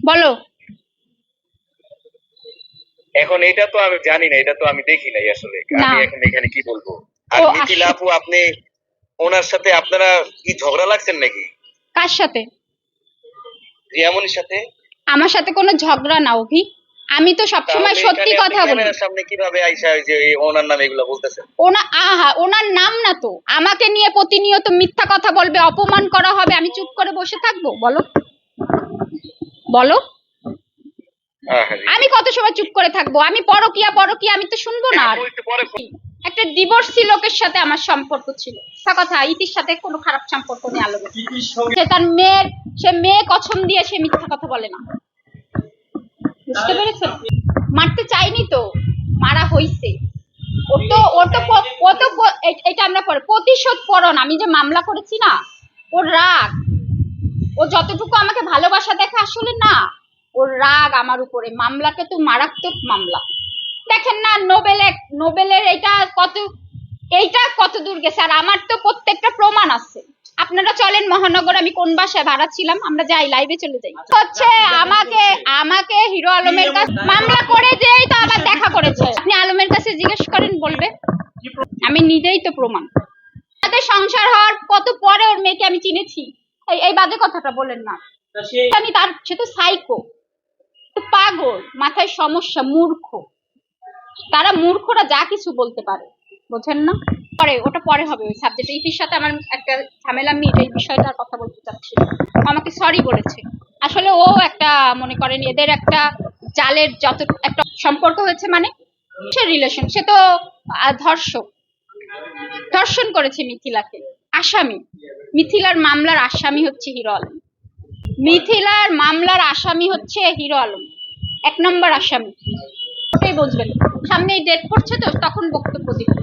বলো। এখন এটা তো আমি জানি না, এটা তো আমি দেখি নাই আসলে, আমি এখন এখানে কি বলবো। আর মিথিলা আপু, আপনি ওনার সাথে আপনারা কি ঝগড়া লাগছেন নাকি? কার সাথে? রিয়ামনির সাথে। আমার সাথে কোনো ঝগড়া না অভি, আমি তো সবসময় সত্যি কথা বলি। ক্যামেরার সামনে কিভাবে আইসা যে ওনার নামে এগুলো বলতেছেন? ওনার নাম না তো, আমাকে নিয়ে প্রতিনিয়ত মিথ্যা কথা বলবে, অপমান করা হবে, আমি চুপ করে বসে থাকবো? বলো বলো, আমি কত সময় চুপ করে থাকবো? আমি পরকিয়া আমি তো শুনবো না। একটা ডিভোর্সি লোকের সাথে আমার সম্পর্ক ছিল, কথা ইতির সাথে কোনো খারাপ সম্পর্ক নেই। আলোকে সে তার মেয়ে কসম দিয়ে সে মিথ্যা কথা বলে না, বুঝতে পেরেছেন? মারতে চাইনি তো, মারা হইছে। এটা আমরা প্রতিশোধ পরণ। আমি যে মামলা করেছি না, ওর রাগ, ও যতটুকু আমাকে ভালোবাসা দেখে আসলে না, ওর রাগ আমার উপরে। মামলাটা তো মারাত্মক মামলা। দেখেন না নোবেলের এইটা কত দূর গেছে, আর আমার তো প্রত্যেকটা প্রমাণ আছে। আপনারা চলেন মহানগর, আমি কোন বাসায় ভাড়া ছিলাম, আমরা যাই, লাইভে চলে যাই। হচ্ছে আমাকে হিরো আলমের কাছে মামলা করে যেই তো আবার দেখা করেছে। আপনি আলমের কাছে জিজ্ঞেস করেন, বলবে। আমি নিজেই তো প্রমাণ। তাদের সংসার হওয়ার কত পরে ওর মেয়েকে আমি চিনেছি। এই বাজে কথাটা বলেন না। সে তো সাইকো, পাগল, মাথায় সমস্যা, মূর্খ। তারা মূর্খরা যা কিছু বলতে পারে, বোঝেন না? ওটা পরে হবে ওই সাবজেক্ট। ইতির সাথে আমার একটা ঝামেলা, আমি এই বিষয়টার কথা বলতে চাচ্ছি। আমাকে সরি বলেছে। আসলে ও একটা, মনে করেন এদের একটা জালের যত একটা সম্পর্ক হয়েছে, মানে সে রিলেশন, সে তো ধর্ষণ করেছে মিথিলাকে। আসামি, মিথিলার মামলার আসামি হচ্ছে হিরো আলম। মিথিলার মামলার আসামি হচ্ছে হিরো আলম, 1 নম্বর আসামি। ওটাই বুঝবেন। সামনে ডেট করছে তো, তখন বক্তব্য দিবেন।